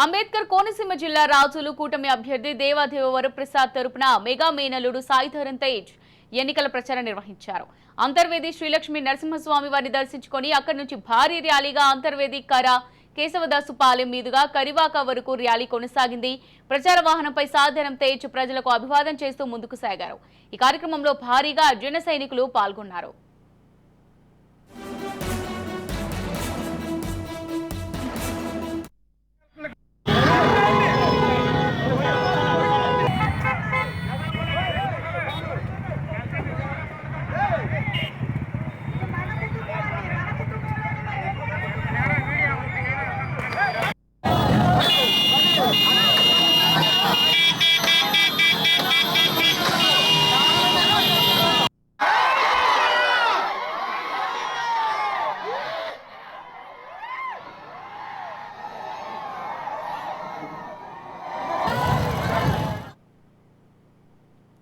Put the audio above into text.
అంబేద్కర్ కోనసీమ జిల్లా రాజులు కూటమి అభ్యర్థి దేవాదేవ వరప్రసాద్ తరపున మెగా మేనలుడు సాయిధరన్ తేజ్ ఎన్నికల ప్రచారం నిర్వహించారు. అంతర్వేది శ్రీలక్ష్మి నరసింహస్వామి వారిని దర్శించుకొని అక్కడి నుంచి భారీ ర్యాలీగా అంతర్వేది కర కేశవదాసుపాలెం మీదుగా కరివాక వరకు ర్యాలీ కొనసాగింది. ప్రచార వాహనంపై సాయిధరన్ తేజ్ ప్రజలకు అభివాదం చేస్తూ ముందుకు సాగారు. ఈ కార్యక్రమంలో భారీగా జన సైనికులు పాల్గొన్నారు.